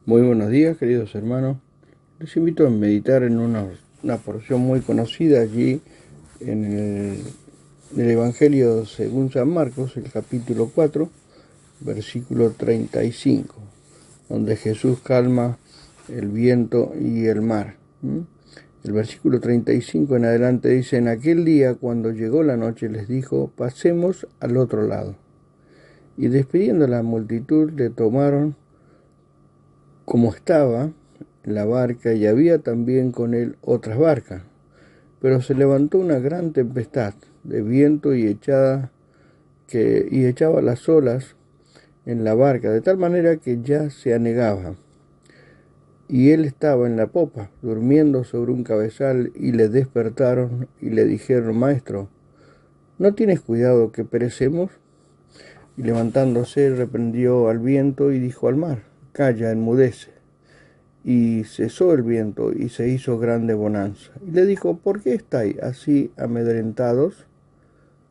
Muy buenos días, queridos hermanos. Les invito a meditar en una porción muy conocida allí en el Evangelio según San Marcos, el capítulo 4, versículo 35, donde Jesús calma el viento y el mar. El versículo 35 en adelante dice: En aquel día, cuando llegó la noche, les dijo: pasemos al otro lado. Y despidiendo a la multitud, le tomaron como estaba en la barca, y había también con él otras barcas. Pero se levantó una gran tempestad de viento y echaba las olas en la barca, de tal manera que ya se anegaba. Y él estaba en la popa, durmiendo sobre un cabezal, y le despertaron y le dijeron: Maestro, ¿no tienes cuidado que perecemos? Y levantándose reprendió al viento y dijo al mar: Calla, enmudece. Y cesó el viento y se hizo grande bonanza. Y le dijo: ¿por qué estáis así amedrentados?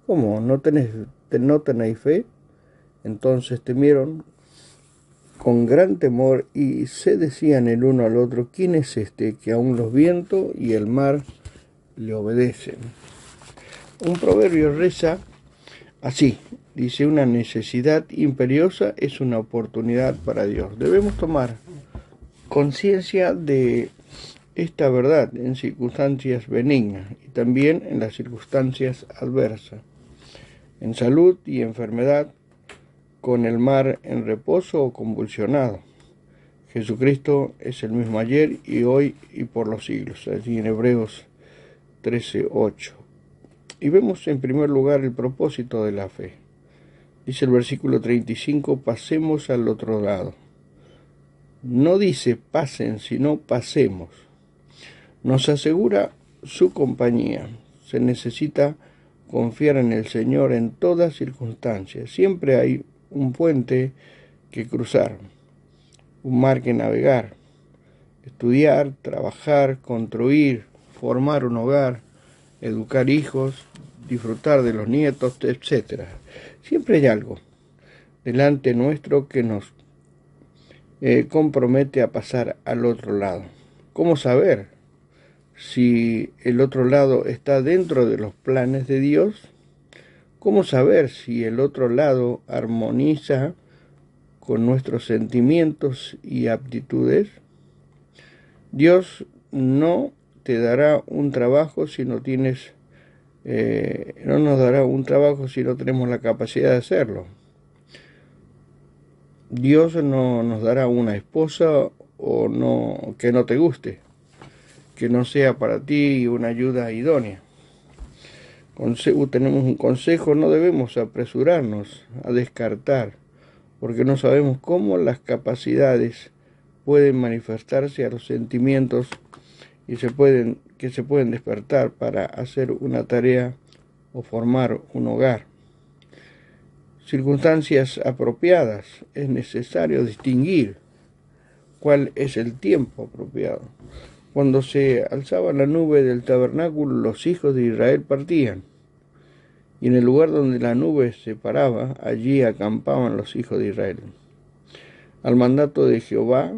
¿Cómo? ¿No tenéis fe? Entonces temieron con gran temor y se decían el uno al otro: ¿quién es este que aun los vientos y el mar le obedecen? Un proverbio reza así, dice: una necesidad imperiosa es una oportunidad para Dios. Debemos tomar conciencia de esta verdad en circunstancias benignas y también en las circunstancias adversas, en salud y enfermedad, con el mar en reposo o convulsionado. Jesucristo es el mismo ayer y hoy y por los siglos, allí en Hebreos 13:8. Y vemos en primer lugar el propósito de la fe. Dice el versículo 35: pasemos al otro lado. No dice pasen, sino pasemos. Nos asegura su compañía. Se necesita confiar en el Señor en todas circunstancias. Siempre hay un puente que cruzar, un mar que navegar, estudiar, trabajar, construir, formar un hogar, educar hijos, disfrutar de los nietos, etc. Siempre hay algo delante nuestro que nos compromete a pasar al otro lado. ¿Cómo saber si el otro lado está dentro de los planes de Dios? ¿Cómo saber si el otro lado armoniza con nuestros sentimientos y aptitudes? Dios no te dará un trabajo si no tienes, no nos dará un trabajo si no tenemos la capacidad de hacerlo. Dios no nos dará una esposa que no te guste, que no sea para ti una ayuda idónea. Tenemos un consejo: no debemos apresurarnos a descartar, porque no sabemos cómo las capacidades pueden manifestarse a los sentimientos que se pueden despertar para hacer una tarea o formar un hogar. Circunstancias apropiadas. Es necesario distinguir cuál es el tiempo apropiado. Cuando se alzaba la nube del tabernáculo, los hijos de Israel partían, y en el lugar donde la nube se paraba, allí acampaban los hijos de Israel. Al mandato de Jehová,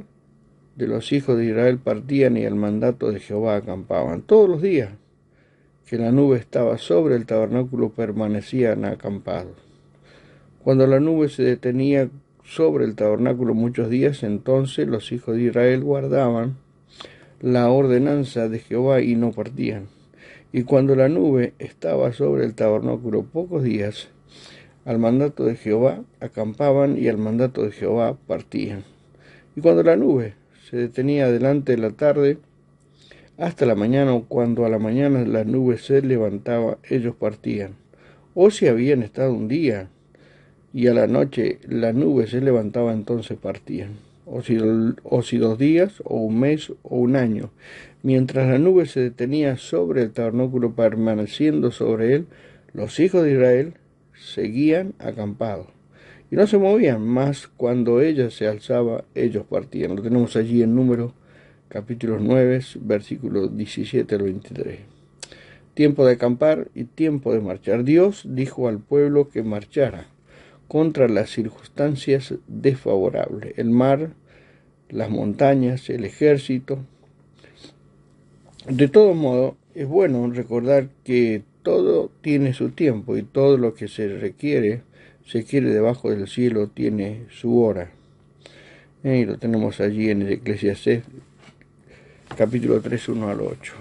de los hijos de Israel partían, y al mandato de Jehová acampaban. Todos los días que la nube estaba sobre el tabernáculo permanecían acampados. Cuando la nube se detenía sobre el tabernáculo muchos días, entonces los hijos de Israel guardaban la ordenanza de Jehová y no partían. Y cuando la nube estaba sobre el tabernáculo pocos días, al mandato de Jehová acampaban, y al mandato de Jehová partían. Y cuando la nube se detenía delante de la tarde hasta la mañana, o cuando a la mañana la nube se levantaba, ellos partían. O si habían estado un día y a la noche la nube se levantaba, entonces partían. O si 2 días, o un mes, o un año. Mientras la nube se detenía sobre el tabernáculo, permaneciendo sobre él, los hijos de Israel seguían acampados. Y no se movían, más cuando ella se alzaba, ellos partían. Lo tenemos allí en Números, capítulo 9, versículos 17 al 23. Tiempo de acampar y tiempo de marchar. Dios dijo al pueblo que marchara contra las circunstancias desfavorables. El mar las montañas, el ejército. De todo modo, es bueno recordar que todo tiene su tiempo y todo lo que se quiere debajo del cielo tiene su hora. Y lo tenemos allí en el Eclesiastés, capítulo 3, 1 al 8.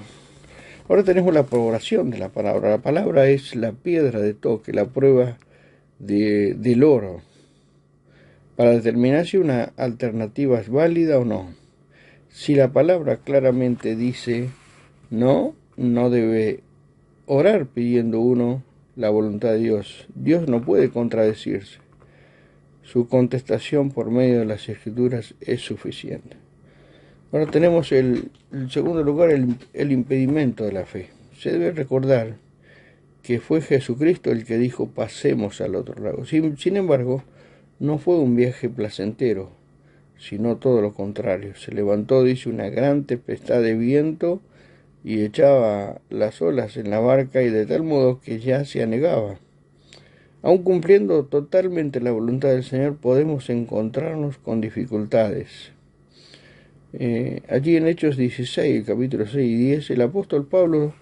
Ahora tenemos la probación de la palabra. La palabra es la piedra de toque, la prueba del oro, para determinar si una alternativa es válida o no. Si la palabra claramente dice no, no debe orar pidiendo uno la voluntad de Dios. Dios no puede contradecirse. Su contestación por medio de las Escrituras es suficiente. Ahora tenemos en segundo lugar el impedimento de la fe. Se debe recordar que fue Jesucristo el que dijo pasemos al otro lado. Sin embargo, no fue un viaje placentero, sino todo lo contrario. Se levantó, dice, una gran tempestad de viento y echaba las olas en la barca, y de tal modo que ya se anegaba. Aun cumpliendo totalmente la voluntad del Señor, podemos encontrarnos con dificultades. Allí en Hechos 16, capítulos 6 y 10, el apóstol Pablo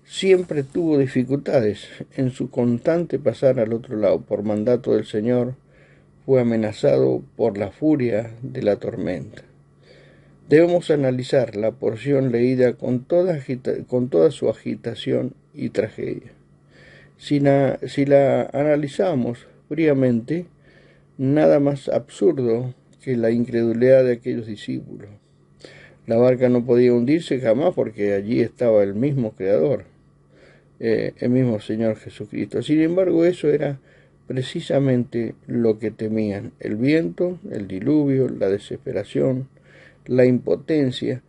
siempre tuvo dificultades en su constante pasar al otro lado. Por mandato del Señor fue amenazado por la furia de la tormenta. Debemos analizar la porción leída con toda su agitación y tragedia. Si la analizamos fríamente, nada más absurdo que la incredulidad de aquellos discípulos. La barca no podía hundirse jamás porque allí estaba el mismo Creador, el mismo Señor Jesucristo. Sin embargo, eso era precisamente lo que temían: el viento, el diluvio, la desesperación, la impotencia.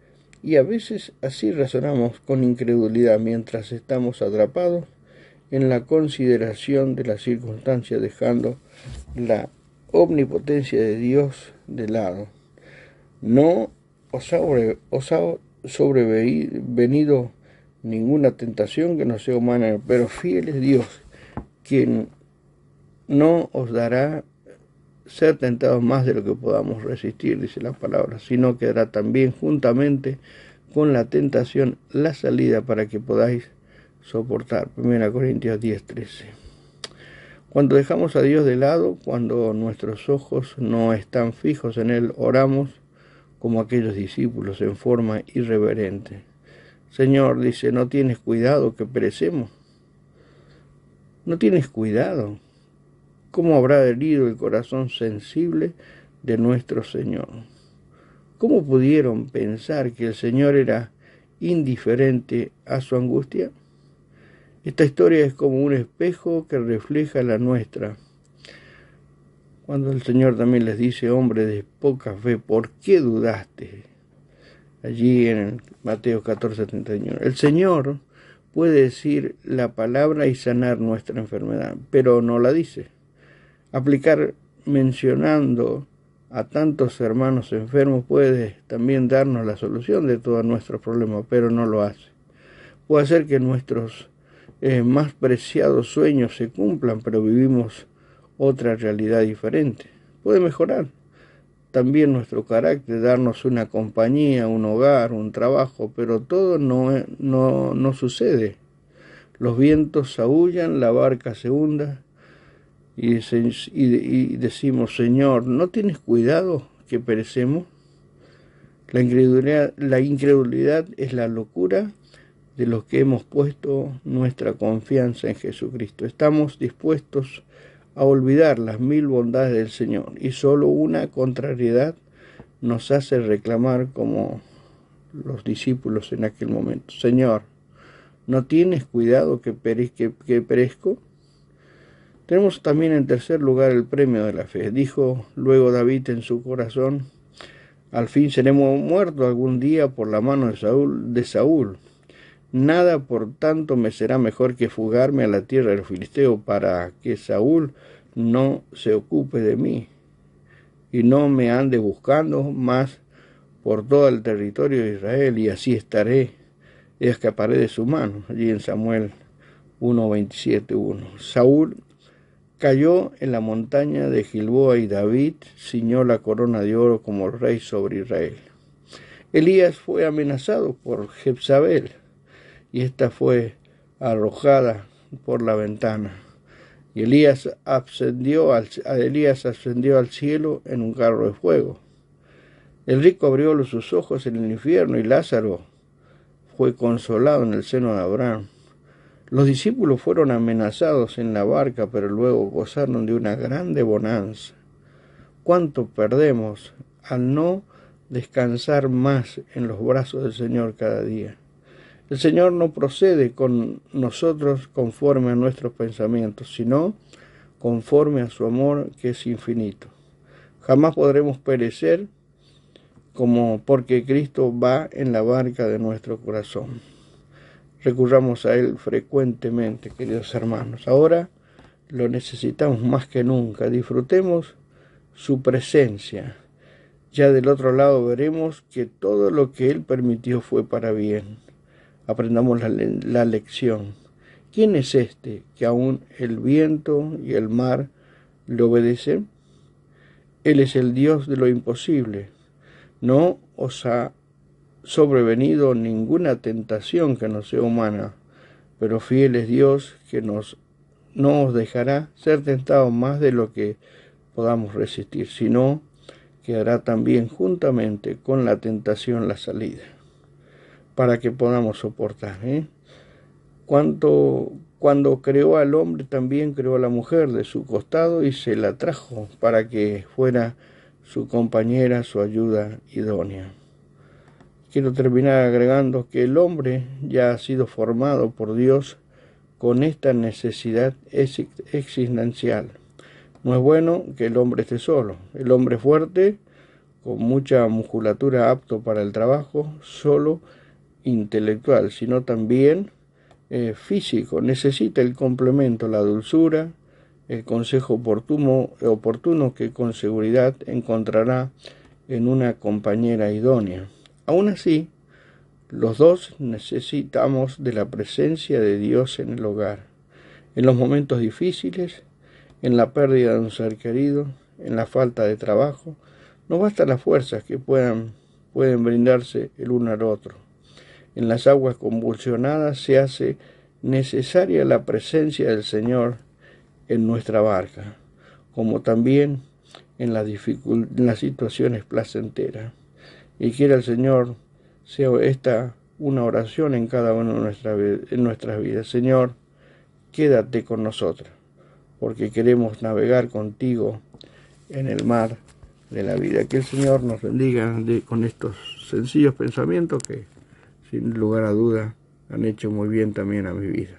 Y a veces así razonamos con incredulidad mientras estamos atrapados en la consideración de las circunstancias, dejando la omnipotencia de Dios de lado. No os ha sobrevenido ninguna tentación que no sea humana, pero fiel es Dios, quien no os dará ser tentados más de lo que podamos resistir, dice la palabra, sino que dará también juntamente con la tentación la salida para que podáis soportar. 1 Corintios 10:13. Cuando dejamos a Dios de lado, cuando nuestros ojos no están fijos en Él, oramos como aquellos discípulos en forma irreverente. Señor, dice, ¿no tienes cuidado que perecemos? ¿No tienes cuidado? ¿Cómo habrá herido el corazón sensible de nuestro Señor? ¿Cómo pudieron pensar que el Señor era indiferente a su angustia? Esta historia es como un espejo que refleja la nuestra. Cuando el Señor también les dice, hombre de poca fe, ¿por qué dudaste? Allí en Mateo 14:31. El Señor puede decir la palabra y sanar nuestra enfermedad, pero no la dice. Aplicar mencionando a tantos hermanos enfermos puede también darnos la solución de todos nuestros problemas, pero no lo hace. Puede hacer que nuestros más preciados sueños se cumplan, pero vivimos otra realidad diferente. Puede mejorar también nuestro carácter, darnos una compañía, un hogar, un trabajo, pero todo no sucede. Los vientos aúllan, la barca se hunda y decimos, Señor, ¿no tienes cuidado que perecemos? La incredulidad es la locura de los que hemos puesto nuestra confianza en Jesucristo. Estamos dispuestos a olvidar las 1000 bondades del Señor, y solo una contrariedad nos hace reclamar como los discípulos en aquel momento. Señor, ¿no tienes cuidado que perezco? Tenemos también en tercer lugar el premio de la fe. Dijo luego David en su corazón, al fin seremos muertos algún día por la mano de Saúl. Nada, por tanto, me será mejor que fugarme a la tierra del Filisteo para que Saúl no se ocupe de mí y no me ande buscando más por todo el territorio de Israel, y así escaparé de su mano. Allí en Samuel 1:27:1. Saúl cayó en la montaña de Gilboa y David ciñó la corona de oro como rey sobre Israel. Elías fue amenazado por Jezabel y ésta fue arrojada por la ventana. Y Elías ascendió al cielo en un carro de fuego. El rico abrió sus ojos en el infierno y Lázaro fue consolado en el seno de Abraham. Los discípulos fueron amenazados en la barca, pero luego gozaron de una grande bonanza. ¿Cuánto perdemos al no descansar más en los brazos del Señor cada día? El Señor no procede con nosotros conforme a nuestros pensamientos, sino conforme a su amor que es infinito. Jamás podremos perecer porque Cristo va en la barca de nuestro corazón. Recurramos a Él frecuentemente, queridos hermanos. Ahora lo necesitamos más que nunca. Disfrutemos su presencia. Ya del otro lado veremos que todo lo que Él permitió fue para bien. Aprendamos la lección. ¿Quién es este que aún el viento y el mar le obedecen? Él es el Dios de lo imposible. No os ha sobrevenido ninguna tentación que no sea humana, pero fiel es Dios que no os dejará ser tentados más de lo que podamos resistir, sino que hará también juntamente con la tentación la salida, para que podamos soportar. Cuando creó al hombre, también creó a la mujer de su costado y se la trajo para que fuera su compañera, su ayuda idónea. Quiero terminar agregando que el hombre ya ha sido formado por Dios con esta necesidad existencial. No es bueno que el hombre esté solo. El hombre fuerte, con mucha musculatura apto para el trabajo, solo intelectual, sino también físico, necesita el complemento, la dulzura, el consejo oportuno que con seguridad encontrará en una compañera idónea. Aún así, los dos necesitamos de la presencia de Dios en el hogar, en los momentos difíciles, en la pérdida de un ser querido, en la falta de trabajo. No bastan las fuerzas que pueden brindarse el uno al otro. En las aguas convulsionadas se hace necesaria la presencia del Señor en nuestra barca, como también en las situaciones placenteras. Y quiera el Señor sea esta una oración en cada una de nuestras vidas. Señor, quédate con nosotros, porque queremos navegar contigo en el mar de la vida. Que el Señor nos bendiga con estos sencillos pensamientos que, sin lugar a duda, han hecho muy bien también a mi vida.